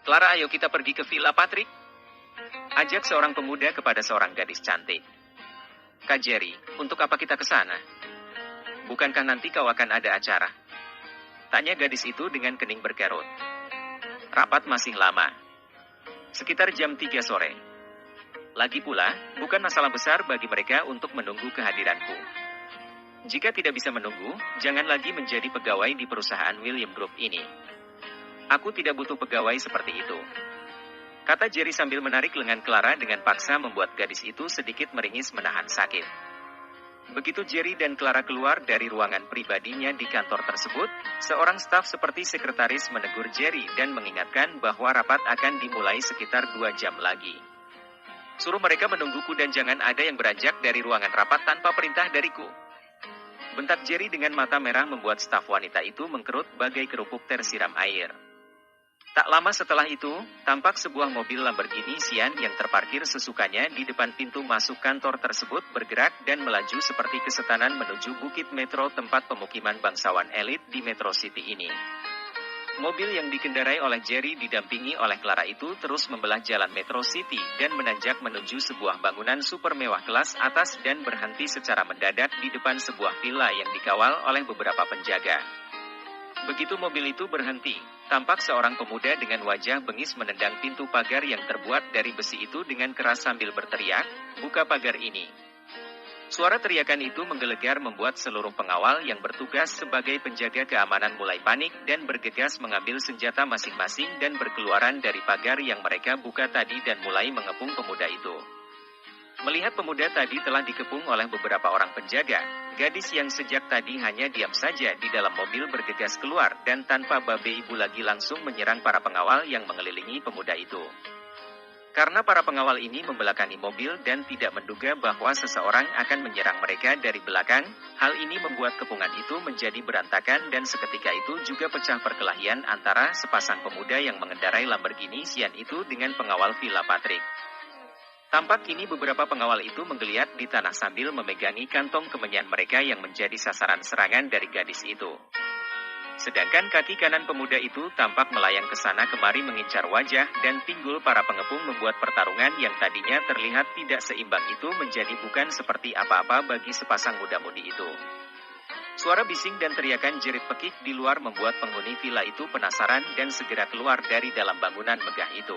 Clara, ayo kita pergi ke Villa Patrick. Ajak seorang pemuda kepada seorang gadis cantik. Kak Jerry, untuk apa kita ke sana? Bukankah nanti kau akan ada acara? Tanya gadis itu dengan kening berkerut. Rapat masih lama. Sekitar jam 3 sore. Lagi pula, bukan masalah besar bagi mereka untuk menunggu kehadiranku. Jika tidak bisa menunggu, jangan lagi menjadi pegawai di perusahaan William Group ini. Aku tidak butuh pegawai seperti itu. Kata Jerry sambil menarik lengan Clara dengan paksa membuat gadis itu sedikit meringis menahan sakit. Begitu Jerry dan Clara keluar dari ruangan pribadinya di kantor tersebut, seorang staf seperti sekretaris menegur Jerry dan mengingatkan bahwa rapat akan dimulai sekitar 2 jam lagi. Suruh mereka menungguku dan jangan ada yang beranjak dari ruangan rapat tanpa perintah dariku. Bentak Jerry dengan mata merah membuat staf wanita itu mengkerut bagai kerupuk tersiram air. Tak lama setelah itu, tampak sebuah mobil Lamborghini Sian yang terparkir sesukanya di depan pintu masuk kantor tersebut bergerak dan melaju seperti kesetanan menuju Bukit Metro, tempat pemukiman bangsawan elit di Metro City ini. Mobil yang dikendarai oleh Jerry didampingi oleh Clara itu terus membelah jalan Metro City dan menanjak menuju sebuah bangunan super mewah kelas atas dan berhenti secara mendadak di depan sebuah villa yang dikawal oleh beberapa penjaga. Begitu mobil itu berhenti, tampak seorang pemuda dengan wajah bengis menendang pintu pagar yang terbuat dari besi itu dengan keras sambil berteriak, "Buka pagar ini!" Suara teriakan itu menggelegar membuat seluruh pengawal yang bertugas sebagai penjaga keamanan mulai panik dan bergegas mengambil senjata masing-masing dan berkeluaran dari pagar yang mereka buka tadi dan mulai mengepung pemuda itu. Melihat pemuda tadi telah dikepung oleh beberapa orang penjaga, gadis yang sejak tadi hanya diam saja di dalam mobil bergegas keluar dan tanpa babe ibu lagi langsung menyerang para pengawal yang mengelilingi pemuda itu. Karena para pengawal ini membelakangi mobil dan tidak menduga bahwa seseorang akan menyerang mereka dari belakang, hal ini membuat kepungan itu menjadi berantakan dan seketika itu juga pecah perkelahian antara sepasang pemuda yang mengendarai Lamborghini Sian itu dengan pengawal Villa Patrick. Tampak kini beberapa pengawal itu menggeliat di tanah sambil memegangi kantong kemenyan mereka yang menjadi sasaran serangan dari gadis itu. Sedangkan kaki kanan pemuda itu tampak melayang ke sana kemari mengincar wajah dan pinggul para pengepung membuat pertarungan yang tadinya terlihat tidak seimbang itu menjadi bukan seperti apa-apa bagi sepasang muda-mudi itu. Suara bising dan teriakan jerit pekik di luar membuat penghuni villa itu penasaran dan segera keluar dari dalam bangunan megah itu.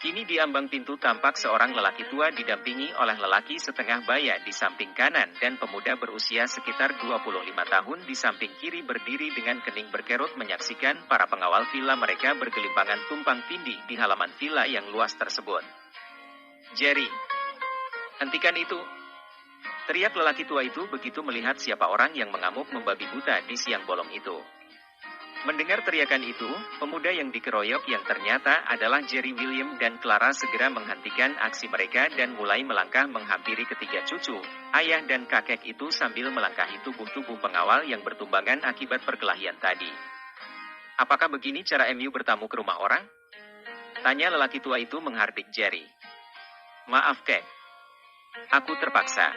Kini di ambang pintu tampak seorang lelaki tua didampingi oleh lelaki setengah baya di samping kanan dan pemuda berusia sekitar 25 tahun di samping kiri berdiri dengan kening berkerut menyaksikan para pengawal villa mereka bergelimpangan tumpang tindih di halaman villa yang luas tersebut. "Jerry, hentikan itu!" teriak lelaki tua itu begitu melihat siapa orang yang mengamuk membabi buta di siang bolong itu. Mendengar teriakan itu, pemuda yang dikeroyok yang ternyata adalah Jerry William dan Clara segera menghentikan aksi mereka dan mulai melangkah menghampiri ketiga cucu, ayah dan kakek itu sambil melangkahi tubuh-tubuh pengawal yang bertumbangan akibat perkelahian tadi. "Apakah begini cara MU bertamu ke rumah orang?" tanya lelaki tua itu menghardik Jerry. "Maaf kek, aku terpaksa.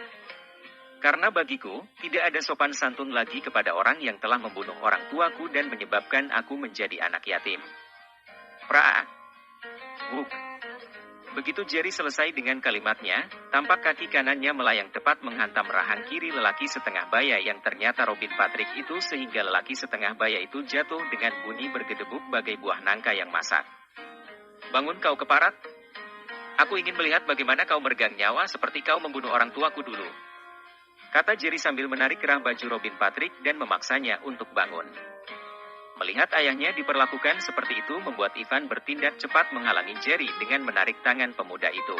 Karena bagiku, tidak ada sopan santun lagi kepada orang yang telah membunuh orang tuaku dan menyebabkan aku menjadi anak yatim." "Pra! Wuk!" Begitu Jerry selesai dengan kalimatnya, tampak kaki kanannya melayang tepat menghantam rahang kiri lelaki setengah baya yang ternyata Robin Patrick itu sehingga lelaki setengah baya itu jatuh dengan bunyi bergedebuk bagai buah nangka yang masak. "Bangun kau keparat! Aku ingin melihat bagaimana kau meregang nyawa seperti kau membunuh orang tuaku dulu," kata Jerry sambil menarik kerah baju Robin Patrick dan memaksanya untuk bangun. Melihat ayahnya diperlakukan seperti itu membuat Ivan bertindak cepat menghalangi Jerry dengan menarik tangan pemuda itu.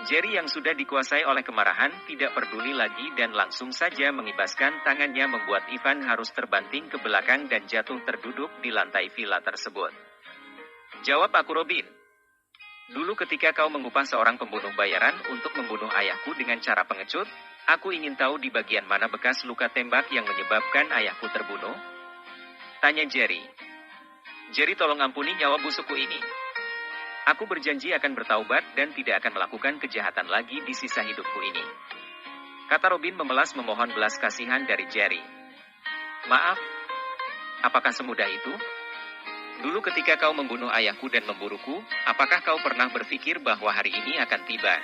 Jerry yang sudah dikuasai oleh kemarahan tidak peduli lagi dan langsung saja mengibaskan tangannya membuat Ivan harus terbanting ke belakang dan jatuh terduduk di lantai villa tersebut. "Jawab aku, Robin. Dulu ketika kau mengupah seorang pembunuh bayaran untuk membunuh ayahku dengan cara pengecut, aku ingin tahu di bagian mana bekas luka tembak yang menyebabkan ayahku terbunuh?" tanya Jerry. "Jerry, tolong ampuni nyawa busukku ini. Aku berjanji akan bertaubat dan tidak akan melakukan kejahatan lagi di sisa hidupku ini," kata Robin memelas memohon belas kasihan dari Jerry. "Maaf, apakah semudah itu?" Dulu ketika kau membunuh ayahku dan memburuku, apakah kau pernah berpikir bahwa hari ini akan tiba?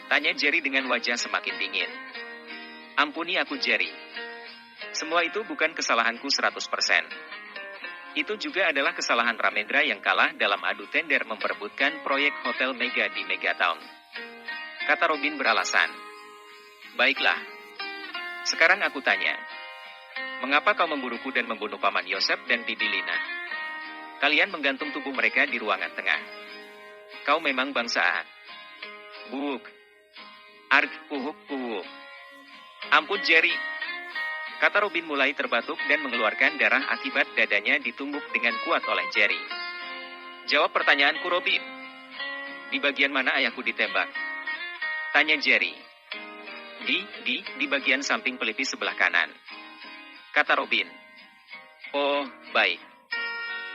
Tanya Jerry dengan wajah semakin dingin. Ampuni aku Jerry. Semua itu bukan kesalahanku 100%. Itu juga adalah kesalahan Ramendra yang kalah dalam adu tender memperebutkan proyek Hotel Mega di Megatown. Kata Robin beralasan. Baiklah. Sekarang aku tanya. Mengapa kau memburuku dan membunuh Paman Yosef dan Bibi Lina? Kalian menggantung tubuh mereka di ruangan tengah. Kau memang bangsa Ahad. Buuk. Arg, uhuk, uhuk. Ampun Jerry. Kata Robin mulai terbatuk dan mengeluarkan darah akibat dadanya ditumbuk dengan kuat oleh Jerry. Jawab pertanyaanku Robin. Di bagian mana ayahku ditembak? Tanya Jerry. Di bagian samping pelipis sebelah kanan. Kata Robin. Oh, baik.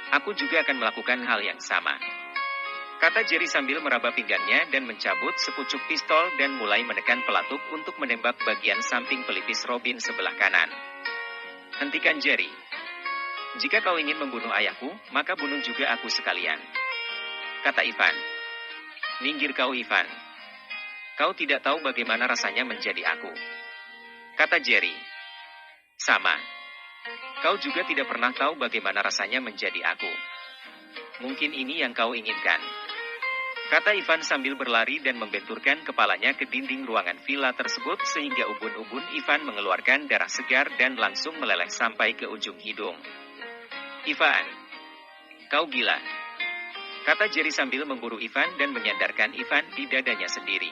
Aku juga akan melakukan hal yang sama. Kata Jerry sambil meraba pinggangnya dan mencabut sepucuk pistol dan mulai menekan pelatuk untuk menembak bagian samping pelipis Robin sebelah kanan. Hentikan Jerry. Jika kau ingin membunuh ayahku, maka bunuh juga aku sekalian. Kata Ivan. Minggir kau Ivan. Kau tidak tahu bagaimana rasanya menjadi aku. Kata Jerry. Sama. Kau juga tidak pernah tahu bagaimana rasanya menjadi aku. Mungkin ini yang kau inginkan. Kata Ivan sambil berlari dan membenturkan kepalanya ke dinding ruangan villa tersebut sehingga ubun-ubun Ivan mengeluarkan darah segar dan langsung meleleh sampai ke ujung hidung. Ivan, kau gila. Kata Jerry sambil memburu Ivan dan menyandarkan Ivan di dadanya sendiri.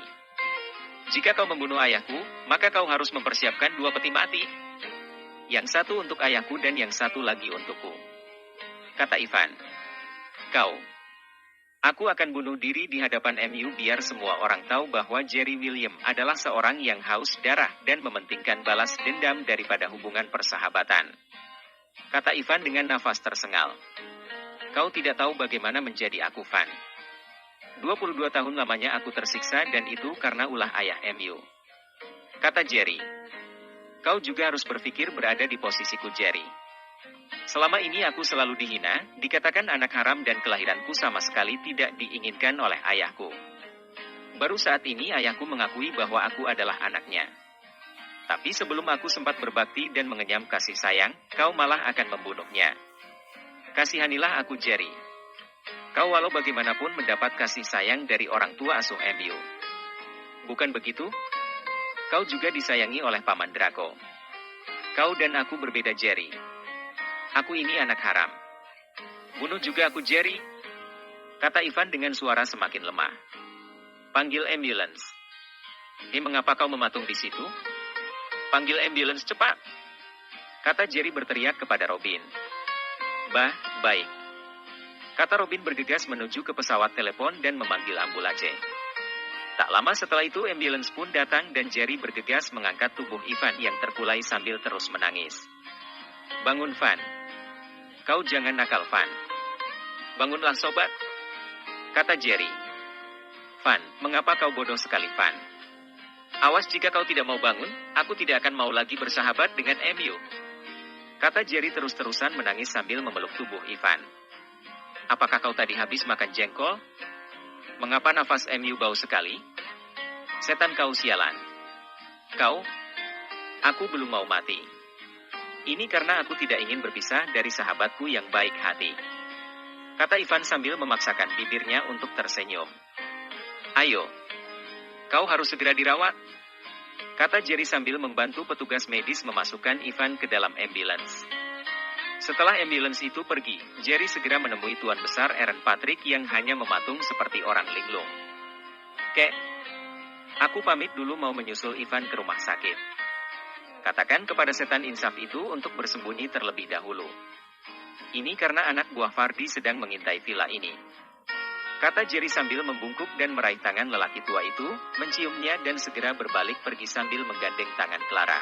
Jika kau membunuh ayahku, maka kau harus mempersiapkan 2 peti mati. Yang satu untuk ayahku dan yang satu lagi untukku. Kata Ivan. Aku akan bunuh diri di hadapan MU biar semua orang tahu bahwa Jerry William adalah seorang yang haus darah dan mementingkan balas dendam daripada hubungan persahabatan. Kata Ivan dengan nafas tersengal. Kau tidak tahu bagaimana menjadi aku, Van. 22 tahun lamanya aku tersiksa dan itu karena ulah ayah MU. Kata Jerry. Kau juga harus berpikir berada di posisiku Jerry. Selama ini aku selalu dihina, dikatakan anak haram dan kelahiranku sama sekali tidak diinginkan oleh ayahku. Baru saat ini ayahku mengakui bahwa aku adalah anaknya. Tapi sebelum aku sempat berbakti dan mengenyam kasih sayang, kau malah akan membunuhnya. Kasihanilah aku Jerry. Kau walau bagaimanapun mendapat kasih sayang dari orang tua asuh MU. Bukan begitu? Kau juga disayangi oleh Paman Draco. Kau dan aku berbeda Jerry. Aku ini anak haram. Bunuh juga aku Jerry. Kata Ivan dengan suara semakin lemah. Panggil ambulans. Mengapa kau mematung di situ? Panggil ambulans cepat. Kata Jerry berteriak kepada Robin. Baik. Kata Robin bergegas menuju ke pesawat telepon dan memanggil ambulans. Tak lama setelah itu ambulans pun datang dan Jerry bergegas mengangkat tubuh Ivan yang terkulai sambil terus menangis. Bangun Van. Kau jangan nakal Van. Bangunlah sobat. Kata Jerry. Van, mengapa kau bodoh sekali Van? Awas jika kau tidak mau bangun, aku tidak akan mau lagi bersahabat dengan MU. Kata Jerry terus-terusan menangis sambil memeluk tubuh Ivan. Apakah kau tadi habis makan jengkol? Mengapa nafas MU bau sekali? Setan kau sialan. Aku belum mau mati. Ini karena aku tidak ingin berpisah dari sahabatku yang baik hati. Kata Ivan sambil memaksakan bibirnya untuk tersenyum. Ayo, kau harus segera dirawat. Kata Jerry sambil membantu petugas medis memasukkan Ivan ke dalam ambulans. Setelah ambulans itu pergi, Jerry segera menemui Tuan Besar Aaron Patrick yang hanya mematung seperti orang linglung. Kek, aku pamit dulu mau menyusul Ivan ke rumah sakit. Katakan kepada setan insaf itu untuk bersembunyi terlebih dahulu. Ini karena anak buah Fardi sedang mengintai villa ini. Kata Jerry sambil membungkuk dan meraih tangan lelaki tua itu, menciumnya dan segera berbalik pergi sambil menggandeng tangan Clara.